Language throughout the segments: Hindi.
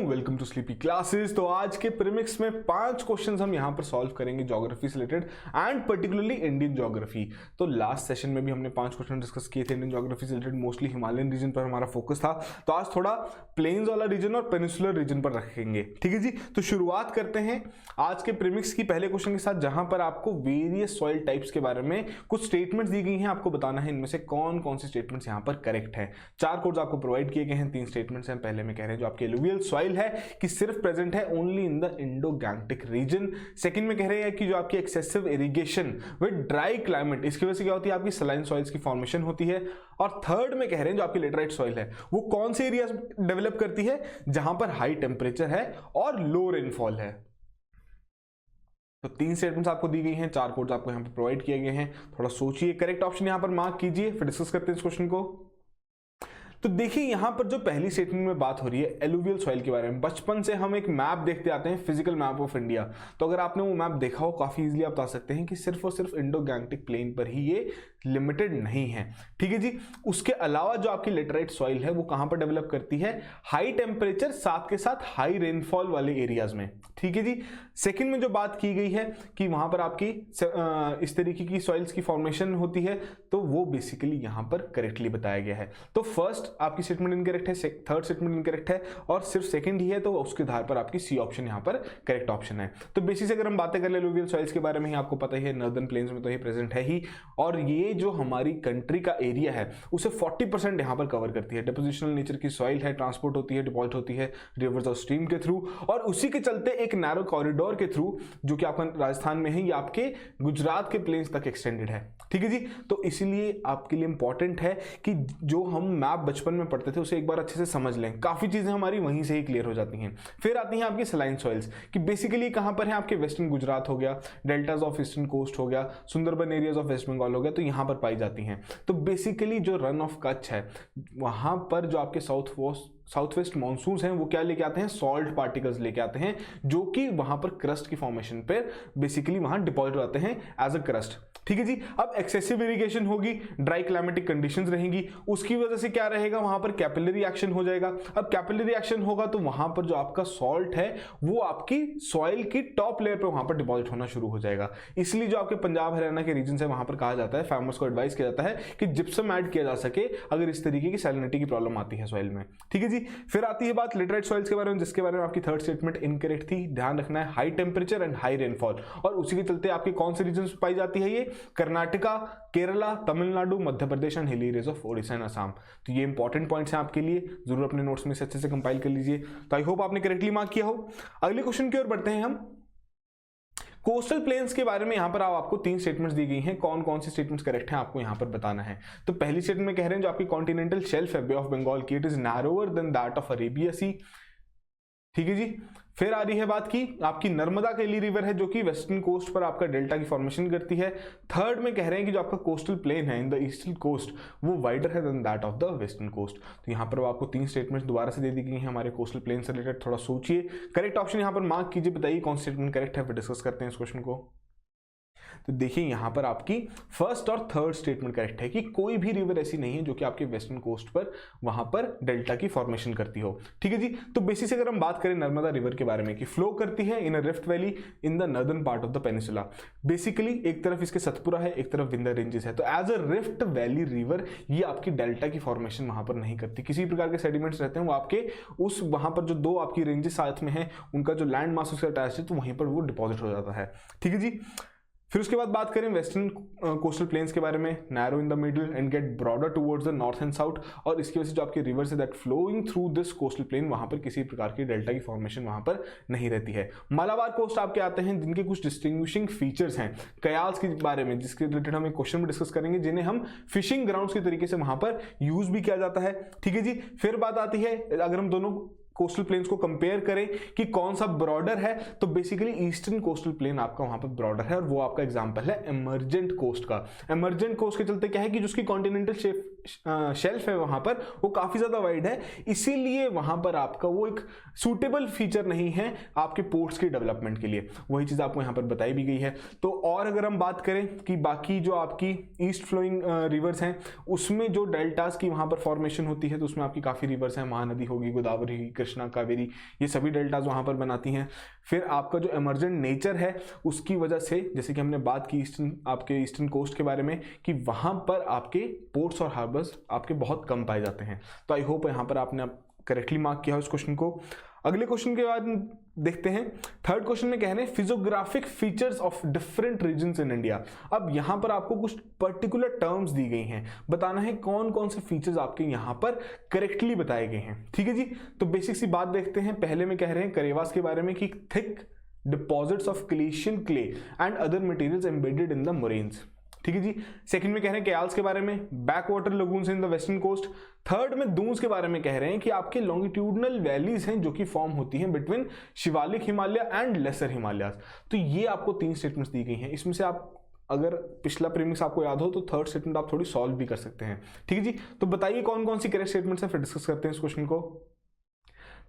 Welcome to sleepy classes. तो आज के प्रीमिक्स में 5 क्वेश्चंस हम यहां पर सॉल्व करेंगे ज्योग्राफी से related and particularly Indian geography. तो लास्ट सेशन में भी हमने 5 क्वेश्चन डिस्कस किए थे इंडियन ज्योग्राफी से रिलेटेड, मोस्टली हिमालयन रीजन पर हमारा फोकस था। तो आज थोड़ा प्लेन्स वाला रीजन और पेनिसुलर रीजन पर रखेंगे, ठीक है जी। तो शुरुआत करते हैं आज के प्रीमिक्स की पहले क्वेश्चन के साथ, जहां पर आपको वेरियस सॉइल टाइप्स के बारे में कुछ स्टेटमेंट्स दी गई हैं। आपको बताना है इनमें से कौन कौन से स्टेटमेंट्स यहां पर करेक्ट है। 4 कोड्स आपको प्रोवाइड किए गए हैं, 3 स्टेटमेंट्स हैं। पहले में कह रहे हैं जो आपके एलुवियल सॉइल है कि सिर्फ प्रेजेंट है only in the Indo Gangetic region. Second में कह रहे हैं कि जो आपकी excessive irrigation with dry climate, इसकी वजह से क्या होती है, आपकी सलाइन सॉइल्स की फॉर्मेशन होती है। और थर्ड में कह रहे हैं जो आपकी लेटराइट सॉइल है वो कौन से एरिया डेवलप करती है, जहां पर हाई टेम्परेचर है और लो रेनफॉल है। तो 3 स्टेटमेंट्स आपको दी गई हैं, 4 कोड्स आपको यहां पर प्रोवाइड किए गए हैं। थोड़ा सोचिए, करेक्ट ऑप्शन यहां पर मार्क कीजिए, फिर डिस्कस करते हैं इस क्वेश्चन को। तो देखिए यहां पर जो पहली स्टेटमेंट में बात हो रही है एलुवियल सॉइल के बारे में। बचपन से हम एक मैप देखते आते हैं, फिजिकल मैप ऑफ इंडिया। तो अगर आपने वो मैप देखा हो, काफी इजीली आप बता सकते हैं कि सिर्फ और सिर्फ इंडो गैंगटिक प्लेन पर ही ये लिमिटेड नहीं है, ठीक है जी। उसके अलावा जो आपकी लेटराइट सॉइल है वो कहां पर डेवलप करती है, हाई टेम्परेचर साथ के साथ हाई रेनफॉल वाले एरियाज में, ठीक है जी। सेकंड में जो बात की गई है कि वहां पर आपकी इस तरीके की सॉइल्स की फॉर्मेशन होती है, तो वो बेसिकली यहां पर करेक्टली बताया गया है। तो फर्स्ट आपकी स्टेटमेंट इनकरेक्ट है, थर्ड स्टेटमेंट इनकरेक्ट है और सिर्फ सेकंड ही है, तो उसके आधार पर आपकी सी ऑप्शन यहां पर करेक्ट ऑप्शन है। तो बेसिस अगर हम बातें कर ले एलुवियल सॉइल्स के बारे में, ही आपको पता ही है नॉर्दर्न प्लेन्स में तो ये प्रेजेंट है ही, और ये जो हमारी कंट्री का एरिया है उसे 40% यहां पर कवर करती है। डिपोजिशनल नेचर की सॉइल है, ट्रांसपोर्ट होती है, डिपॉजिट होती है रिवर्स और स्ट्रीम के थ्रू, और उसी के चलते एक नैरो कॉरिडोर के थ्रू जो कि आपका राजस्थान में है, ये आपके गुजरात के प्लेन्स तक एक्सटेंडेड है, ठीक है जी। तो इसीलिए आपके लिए इंपॉर्टेंट है कि जो हम मैप बचपन में पढ़ते थे उसे एक बार अच्छे से समझ लें, काफी चीजें हमारी वहीं से ही क्लियर हो जाती हैं। फिर आती हैं आपकी सलाइन सॉइल्स कि बेसिकली कहां पर है, आपके वेस्टर्न गुजरात हो गया, डेल्टाज ऑफ ईस्टर्न कोस्ट हो गया, Sundarban areas of West Bengal हो गया, तो यहां पर पाई जाती हैं। तो बेसिकली जो रन ऑफ कच्छ है वहां पर जो आपके साउथ वेस्ट मॉनसून्स हैं वो क्या लेके आते हैं, सॉल्ट पार्टिकल्स लेके आते हैं, जो कि वहां पर क्रस्ट की फॉर्मेशन पे बेसिकली वहां डिपॉजिट होते हैं एज अ क्रस्ट, ठीक है जी। अब एक्सेसिव इरिगेशन होगी, ड्राई क्लाइमेटिक कंडीशंस रहेंगी, उसकी वजह से क्या रहेगा, वहां पर कैपिलरी एक्शन हो जाएगा। अब कैपिलरी एक्शन होगा तो वहां पर जो आपका सॉल्ट है वो आपकी सॉइल की टॉप लेयर पे वहां पर डिपॉजिट होना शुरू हो जाएगा। इसलिए जो आपके पंजाब हरियाणा के रीजन है वहां पर कहा जाता है, फार्मर्स को एडवाइस किया जाता है कि जिप्सम ऐड किया जा सके अगर इस तरीके की सैलिनिटी की प्रॉब्लम आती है सॉइल में, ठीक है जी। फिर आती है बात लेटराइट सॉइल्स के बारे में, जिसके बारे में आपकी थर्ड स्टेटमेंट इनकरेक्ट थी। ध्यान रखना है high temperature and high rainfall, और उसी के चलते आपके कौन से रीजन पाई जाती है, ये Karnataka, Kerala, Tamil Nadu, Madhya Pradesh and hilly areas of Odisha and Assam. तो ये इंपॉर्टेंट पॉइंट्स हैं आपके लिए, जरूर अपने नोट्स में से अच्छे से कंपाइल कर लीजिए। तो आई होप आपने करेक्टली मार्क किया हो। अगले क्वेश्चन की ओर बढ़ते हैं हम। कोस्टल प्लेन्स के बारे में यहां पर आपको 3 स्टेटमेंट्स दी गई हैं, कौन कौन सी स्टेटमेंट्स करेक्ट हैं आपको यहां पर बताना है। तो पहली स्टेटमेंट में कह रहे हैं जो आपकी कॉन्टिनेंटल शेल्फ है बे ऑफ बंगाल की, it is narrower than that of Arabia sea, ठीक है जी। फिर आ रही है बात की आपकी नर्मदा कैली रिवर है जो कि वेस्टर्न कोस्ट पर आपका डेल्टा की फॉर्मेशन करती है। थर्ड में कह रहे हैं कि जो आपका कोस्टल प्लेन है इन द ईस्टर्न कोस्ट वो वाइडर है than that of the western coast. तो यहां पर आपको 3 स्टेटमेंट्स दोबारा से दे दी गई हैं हमारे कोस्टल प्लेन से रिलेटेड। थोड़ा सोचिए, करेक्ट ऑप्शन यहां पर मार्क कीजिए, बताइए कौन स्टेटमेंट करेक्ट है, फिर डिस्कस करते हैं इस क्वेश्चन को। तो देखिए यहां पर आपकी फर्स्ट और थर्ड स्टेटमेंट करेक्ट है कि कोई भी रिवर ऐसी नहीं है जो कि आपके वेस्टर्न कोस्ट पर वहां पर डेल्टा की फॉर्मेशन करती हो, ठीक है जी। तो बेसिस अगर हम बात करें नर्मदा रिवर के बारे में कि फ्लो करती है in a rift valley in the northern part of the peninsula. Basically एक तरफ इसके सतपुरा है, एक तरफ विंध्य रेंजेस है, तो as a rift valley river ये आपकी डेल्टा की फॉर्मेशन वहां पर नहीं करती। किसी प्रकार के सेडिमेंट्स रहते हैं वो आपके उस वहां पर जो 2 आपकी रेंजेस साथ में है उनका जो लैंड मास उससे अटैच है, तो वहीं पर वो डिपॉजिट हो जाता है, ठीक है जी। फिर उसके बाद बात करें वेस्टर्न कोस्टल प्लेन्स के बारे में, narrow in the middle and get broader towards the north and south, और इसकी वजह से जो आपकी रिवर्स है that flowing through this coastal plain वहां पर किसी प्रकार की डेल्टा की फॉर्मेशन वहां पर नहीं रहती है। मालाबार कोस्ट आपके आते हैं जिनके कुछ डिस्टिंग्विशिंग फीचर्स हैं कयाल्स के बारे में, जिसके रिलेटेड हम एक क्वेश्चन में डिस्कस करेंगे, जिन्हें हम फिशिंग ग्राउंड्स के तरीके से वहां पर यूज भी किया जाता है, ठीक है जी। फिर बात आती है अगर हम दोनों कोस्टल प्लेन्स को कंपेयर करें कि कौन सा ब्रॉडर है, तो बेसिकली ईस्टर्न कोस्टल प्लेन आपका वहां पर ब्रॉडर है, और वो आपका एग्जांपल है इमर्जेंट कोस्ट का। इमर्जेंट कोस्ट के चलते क्या है कि जिसकी कॉन्टिनेंटल शेल्फ है वहां पर वो काफी ज्यादा वाइड है, इसीलिए वहां पर आपका वो एक सूटेबल फीचर नहीं है आपके पोर्ट्स के डेवलपमेंट के लिए। वही चीज आपको यहाँ पर बताई भी गई है। तो और अगर हम बात करें कि बाकी जो आपकी ईस्ट फ्लोइंग रिवर्स हैं उसमें जो डेल्टास की वहां पर फॉर्मेशन होती है, तो उसमें आपकी काफी रिवर्स हैं, महानदी होगी, गोदावरी, कृष्णा, कावेरी, ये सभी डेल्टास वहां पर बनाती हैं। फिर आपका जो इमर्जेंट नेचर है उसकी वजह से, जैसे कि हमने बात की आपके ईस्टर्न कोस्ट के बारे में, कि वहां पर आपके पोर्ट्स और हार्बर्स आपके बहुत कम पाए जाते हैं। तो आई होप यहाँ पर आपने करेक्टली मार्क किया उस क्वेश्चन को। अगले क्वेश्चन के बाद देखते हैं, थर्ड क्वेश्चन में कह रहे हैं physiographic features of different regions in India. अब यहां पर आपको कुछ पर्टिकुलर टर्म्स दी गई हैं, बताना है कौन कौन से फीचर्स आपके यहां पर करेक्टली बताए गए हैं। ठीक है जी, तो बेसिक सी बात देखते हैं। पहले में कह रहे हैं करेवास के बारे में कि thick deposits of glacial clay and other materials embedded in the moraines. ठीक है जी। सेकंड में कह रहे हैं कयाल्स के बारे में, back water lagoons in the western coast. Third में दून्स के बारे में कह रहे हैं कि आपके लॉन्गिट्यूडनल वैलीज हैं जो कि फॉर्म होती हैं between Shivalik Himalaya and lesser Himalaya. तो ये आपको 3 स्टेटमेंट्स दी गई हैं। इसमें से आप अगर पिछला प्रीमिक्स आपको याद हो तो थर्ड स्टेटमेंट आप थोड़ी सॉल्व भी कर सकते हैं। ठीक है जी, तो बताइए कौन कौन सी करेक्ट स्टेटमेंट्स हैं, फिर डिस्कस करते हैं इस क्वेश्चन को।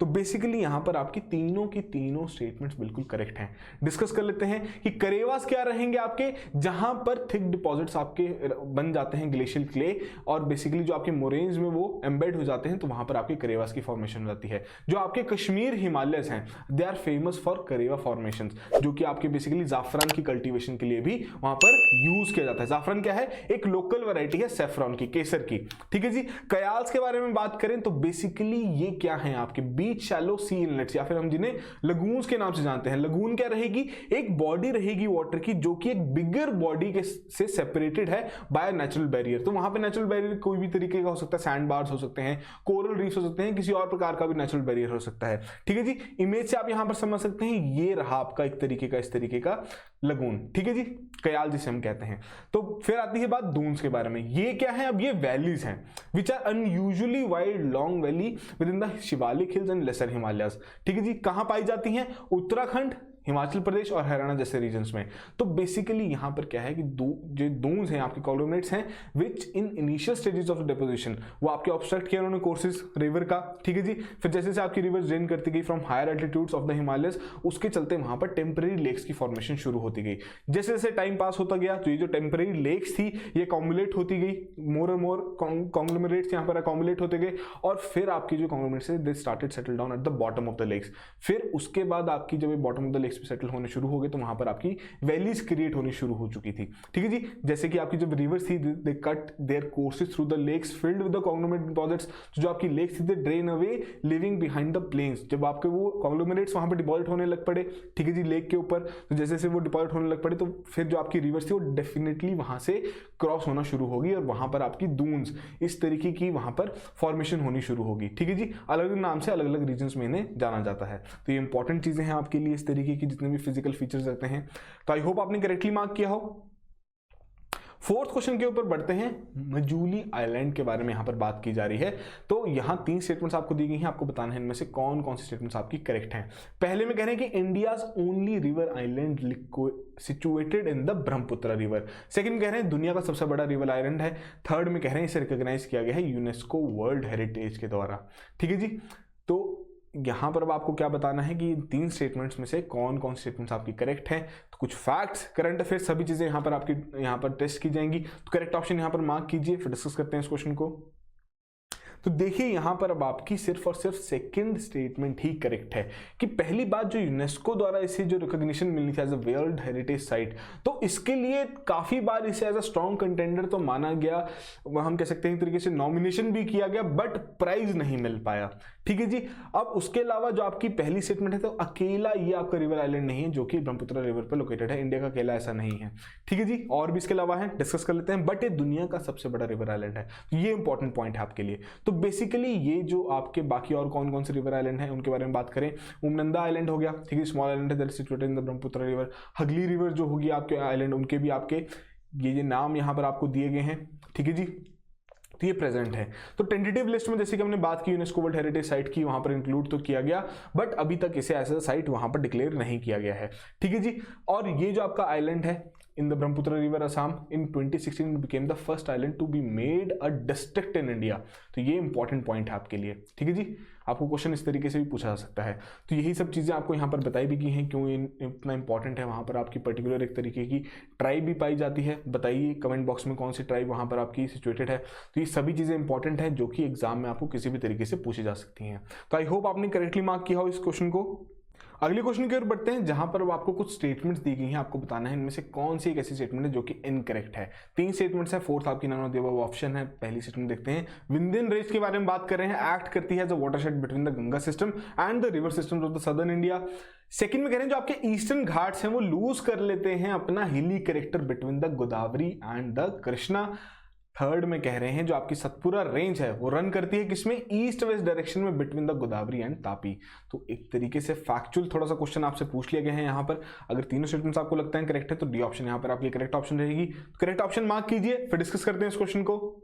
तो बेसिकली यहां पर आपकी तीनों की तीनों स्टेटमेंट्स बिल्कुल करेक्ट हैं। डिस्कस कर लेते हैं कि करेवास क्या रहेंगे आपके, जहां पर थिक डिपॉजिट्स आपके बन जाते हैं ग्लेशियल क्ले, और बेसिकली जो आपके मोरेन्स में वो एम्बेड हो जाते हैं, तो वहां पर आपके करेवास की फॉर्मेशन हो जाती है। जो आपके कश्मीर हिमालयस हैं they are famous for Karewa formation, जो कि आपके बेसिकली जाफरान की कल्टिवेशन के लिए भी वहां पर यूज किया जाता है। जाफरान क्या है, एक लोकल वैरायटी है सेफ्रॉन की, केसर की। ठीक है जी। कयाल्स के बारे में बात करें तो बेसिकली ये क्या है आपके बीच शैलो सी इनलेट्स, या फिर हम जिन्हें लगून्स के नाम से जानते हैं। लगून क्या रहेगी, एक बॉडी रहेगी वाटर की जो कि एक बिगर बॉडी के से सेपरेटेड है बाय नेचुरल बैरियर। तो वहां पे नेचुरल बैरियर कोई भी तरीके का हो सकता है, सैंड बार्स हो सकते हैं, कोरल रीफ्स हो सकते हैं, किसी और प्रकार का भी नेचुरल बैरियर हो सकता है। ठीक है जी। इमेज से आप यहां पर समझ सकते हैं ये रहा आपका एक तरीके का, इस तरीके का लगून। ठीक है जी, कयाल जिसे हम कहते हैं। तो फिर आती है बात दून्स के बारे में। ये क्या है, अब ये वैलीज हैं which are unusually wide long valley with in the Shivalik hills and lesser Himalayas. ठीक है जी। कहां पाई जाती हैं, उत्तराखंड, हिमाचल प्रदेश और हरियाणा जैसे रीजन्स में। तो बेसिकली यहां पर क्या है कि जो दून्स हैं आपके कॉन्ग्लोमरेट्स हैं which in initial stages of deposition वो आपके ऑब्स्ट्रक्ट किया उन्होंने कोर्सेज रिवर का। ठीक है जी। फिर जैसे जैसे आपकी रिवर ड्रेन करती गई from higher altitudes of the Himalayas, उसके चलते वहां पर टेम्परेरी लेक्स की फॉर्मेशन शुरू होती गई। जैसे जैसे टाइम पास होता गया तो ये जो टेम्परेरी लेक्स थी ये कॉम्बुलेट होती गई, मोर और मोर कॉन्ग्लोमरेट्स यहां पर कॉम्बुलेट होते गए, और फिर आपकी जो कॉन्ग्लोमरेट्स है they started settle down at the bottom of the lakes. फिर उसके बाद आपकी जब bottom of the lakes settle होने शुरू हो गए तो वहां पर आपकी वैलीज क्रिएट होनी शुरू हो चुकी थी। ठीक है जी। जैसे कि आपकी जब रिवर्स थी they cut their courses through the lakes filled with the conglomerate deposits. जो आपकी लेक्स थी they drain away leaving behind the plains. जब आपके वो कॉन्ग्लोमरेट्स वहां पर डिपॉजिट होने लग पड़े, ठीक है जी, लेक के ऊपर, तो जैसे जैसे वो डिपॉजिट होने लग पड़े तो फिर जो आपकी रिवर्स थी वो डेफिनेटली वहां से क्रॉस होना शुरू होगी, और वहां पर आपकी दून्स इस तरीके की वहां पर फॉर्मेशन होनी शुरू होगी। ठीक है जी। अलग अलग नाम से अलग अलग रीजन्स में इन्हें जाना जाता है। तो ये इंपॉर्टेंट चीजें हैं आपके लिए, इस तरीके की जितने भी फिजिकल फीचर्स रहते हैं। तो आई होप आपने करेक्टली मार्क किया हो। फोर्थ क्वेश्चन के ऊपर बढ़ते हैं। मजूली आइलैंड के बारे में यहां पर बात की जा रही है। तो यहां 3 स्टेटमेंट्स आपको दी गई हैं, आपको बताना है इनमें से कौन कौन सी स्टेटमेंट्स आपकी करेक्ट हैं। पहले में कह रहे हैं कि India's only river island situated in the Brahmaputra river. Second में कह रहे हैं दुनिया का सबसे बड़ा रिवर आइलैंड है। थर्ड में कह रहे हैं इसे रिकॉग्नाइज किया गया है यूनेस्को वर्ल्ड हेरिटेज के द्वारा। ठीक है जी। तो यहां पर अब आपको क्या बताना है कि 3 स्टेटमेंट्स में से कौन कौन स्टेटमेंट्स आपकी करेक्ट हैं। तो कुछ फैक्ट्स, करंट अफेयर्स, सभी चीजें यहां पर आपकी यहां पर टेस्ट की जाएंगी। तो करेक्ट ऑप्शन यहां पर मार्क कीजिए, फिर डिस्कस करते हैं इस क्वेश्चन को। तो देखिए यहां पर अब आपकी सिर्फ और सिर्फ सेकंड स्टेटमेंट ही करेक्ट है कि पहली बात जो यूनेस्को द्वारा इसे जो रिकॉग्निशन मिलनी थी as a world heritage site, तो इसके लिए काफी बार इसे एज अ स्ट्रॉन्ग कंटेंडर तो माना गया, हम कह सकते हैं एक तरीके से नॉमिनेशन भी किया गया, बट प्राइज नहीं मिल पाया। ठीक है जी। अब उसके अलावा जो आपकी पहली स्टेटमेंट है तो अकेला ये आपका रिवर आइलैंड नहीं है जो कि ब्रह्मपुत्र रिवर पर लोकेटेड है, इंडिया का अकेला ऐसा नहीं है। ठीक है जी। और भी इसके अलावा है, डिस्कस कर लेते हैं, बट ये दुनिया का सबसे बड़ा रिवर आइलैंड है। ये इंपॉर्टेंट पॉइंट है आपके लिए। तो बेसिकली ये जो आपके बाकी और कौन कौन से रिवर आइलैंड हैं उनके बारे में बात करें, उमनंदा आइलैंड हो गया, ठीक है, स्मॉल आइलैंड है that is situated in the Brahmaputra river. Hooghly river जो होगी आपके आइलैंड, उनके भी आपके ये नाम यहाँ पर आपको दिए गए हैं। ठीक है जी। तो ये प्रेजेंट है। तो टेंटेटिव लिस्ट में जैसे कि हमने बात की यूनेस्को वर्ल्ड हेरिटेज साइट की, वहां पर इंक्लूड तो किया गया, बट अभी तक इसे एज अ साइट वहां पर डिक्लेयर नहीं किया गया है। ठीक है जी। और ये जो आपका आइलैंड है in the Brahmaputra river Assam, in 2016 it became the first island to be made a district in India। तो ये इंपॉर्टेंट पॉइंट है आपके लिए। ठीक है जी। आपको क्वेश्चन इस तरीके से भी पूछा जा सकता है। तो यही सब चीज़ें आपको यहाँ पर बताई भी की हैं, क्यों इतना इंपॉर्टेंट है। वहाँ पर आपकी पर्टिकुलर एक तरीके की ट्राइब भी पाई जाती है। बताइए कमेंट बॉक्स में कौन सी ट्राइब वहाँ पर आपकी सिचुएटेड है। तो ये सभी चीज़ें इंपॉर्टेंट है जो कि एग्जाम में आपको किसी भी तरीके से पूछी जा सकती हैं। तो आई होप आपने करेक्टली मार्क किया हो इस क्वेश्चन को। अगले क्वेश्चन की ओर बढ़ते हैं, जहां पर आपको कुछ स्टेटमेंट्स दी गई हैं, आपको बताना है इनमें से कौन सी एक ऐसी स्टेटमेंट है जो कि इनकरेक्ट है। 3 स्टेटमेंट्स है, फोर्थ आपकी none of the above option है। पहली स्टेटमेंट देखते हैं, विंध्यन रेंज के बारे में बात कर रहे हैं, एक्ट करती है as a watershed between the Ganga system and the river system of the southern India. Second में कह रहे हैं जो आपके ईस्टर्न घाट्स हैं वो लूज कर लेते हैं अपना हिली character between the Godavari and the Krishna. Third में कह रहे हैं जो आपकी सतपुरा रेंज है वो रन करती है किसमें, ईस्ट वेस्ट डायरेक्शन में between the Godavari and Tapi. तो एक तरीके से फैक्चुअल थोड़ा सा क्वेश्चन आपसे पूछ लिया गया है यहाँ पर। अगर तीनों स्टेटमेंट्स आपको लगता है करेक्ट है तो डी ऑप्शन यहाँ पर आपकी करेक्ट ऑप्शन रहेगी। करेक्ट ऑप्शन मार्क कीजिए, फिर डिस्कस करते हैं इस क्वेश्चन को।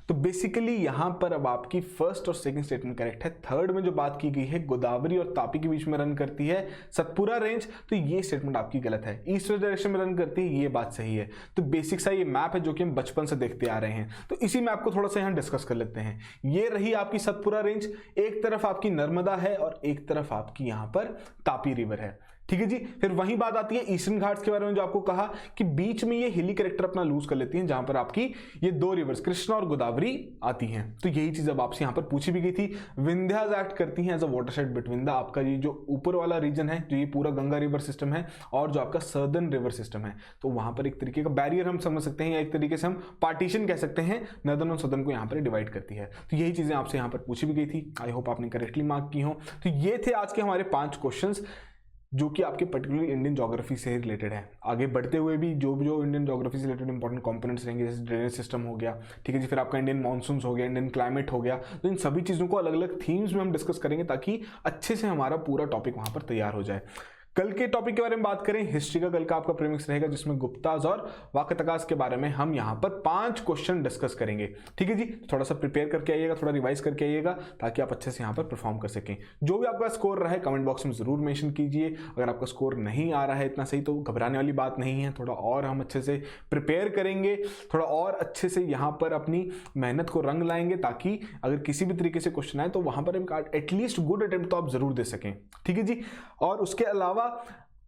तो बेसिकली यहां पर अब आपकी फर्स्ट और सेकंड स्टेटमेंट करेक्ट है। थर्ड में जो बात की गई है गोदावरी और तापी के बीच में रन करती है सतपुरा रेंज, तो ये स्टेटमेंट आपकी गलत है। ईस्ट वेस्ट डायरेक्शन में रन करती है, ये बात सही है। तो बेसिक सा ये मैप है जो कि हम बचपन से देखते आ रहे हैं, तो इसी मैप को थोड़ा सा यहां डिस्कस कर लेते हैं। ये रही आपकी सतपुरा रेंज, एक तरफ आपकी नर्मदा है और एक तरफ आपकी यहां पर तापी रिवर है। ठीक है जी। फिर वही बात आती है ईस्टर्न घाट्स के बारे में, जो आपको कहा कि बीच में ये हिली करेक्टर अपना लूज कर लेती हैं, जहां पर आपकी ये 2 रिवर्स कृष्णा और गोदावरी आती हैं। तो यही चीज अब आपसे यहां पर पूछी भी गई थी। विंध्याज एक्ट करती हैं as a watershed between the आपका ये जो ऊपर वाला रीजन है, जो ये पूरा गंगा रिवर सिस्टम है और जो आपका सर्दर्न रिवर सिस्टम है। तो वहां पर एक तरीके का बैरियर हम समझ सकते हैं, या एक तरीके से हम पार्टीशन कह सकते हैं, नॉर्दर्न और सदर्न को यहाँ पर डिवाइड करती है। तो यही चीजें आपसे यहाँ पर पूछी भी गई थी। आई होप आपने करेक्टली मार्क की हो। तो ये थे आज के हमारे 5 क्वेश्चन जो कि आपके पर्टिकुलर इंडियन ज्योग्राफी से रिलेटेड है। आगे बढ़ते हुए भी जो इंडियन ज्योग्राफी से रिलेटेड इंपॉर्टेंट कंपोनेंट्स रहेंगे, जैसे ड्रेनेज सिस्टम हो गया, ठीक है जी, फिर आपका इंडियन मानसून्स हो गया, इंडियन क्लाइमेट हो गया, तो इन सभी चीज़ों को अलग अलग थीम्स में हम डिस्कस करेंगे ताकि अच्छे से हमारा पूरा टॉपिक वहाँ पर तैयार हो जाए। कल के टॉपिक के बारे में बात करें, हिस्ट्री का कल का आपका प्रीमिक्स रहेगा, जिसमें गुप्ताज और वाकतकास के बारे में हम यहाँ पर 5 क्वेश्चन डिस्कस करेंगे। ठीक है जी। थोड़ा सा प्रिपेयर करके आइएगा, थोड़ा रिवाइज करके आइएगा, ताकि आप अच्छे से यहाँ पर परफॉर्म कर सकें। जो भी आपका स्कोर रहा है कमेंट बॉक्स में जरूर मेंशन कीजिए। अगर आपका स्कोर नहीं आ रहा है इतना सही तो घबराने वाली बात नहीं है, थोड़ा और हम अच्छे से प्रिपेयर करेंगे, थोड़ा और अच्छे से यहाँ पर अपनी मेहनत को रंग लाएंगे, ताकि अगर किसी भी तरीके से क्वेश्चन आए तो वहाँ पर एटलीस्ट गुड अटेम्प्ट तो आप जरूर दे सकें। ठीक है जी। और उसके अलावा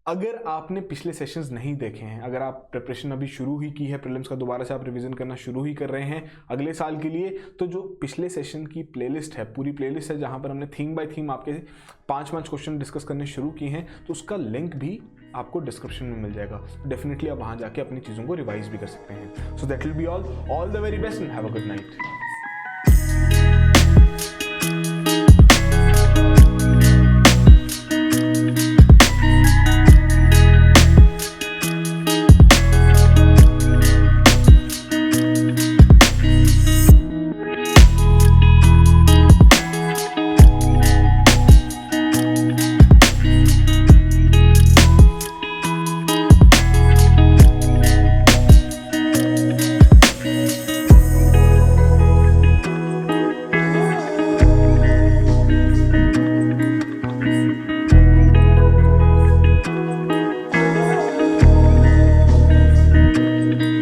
अगर आपने पिछले सेशंस नहीं देखे हैं, अगर आप प्रिपरेशन अभी शुरू ही की है प्रीलिम्स का, दोबारा से आप रिवीजन करना शुरू ही कर रहे हैं अगले साल के लिए, तो जो पिछले सेशन की प्लेलिस्ट है, पूरी प्लेलिस्ट है जहां पर हमने थीम बाय थीम आपके 5 क्वेश्चन डिस्कस करने शुरू किए हैं, तो उसका लिंक भी आपको डिस्क्रिप्शन में मिल जाएगा। डेफिनेटली आप वहां जाके अपनी चीज़ों को रिवाइज भी कर सकते हैं। So that will be all the very best and have a good night.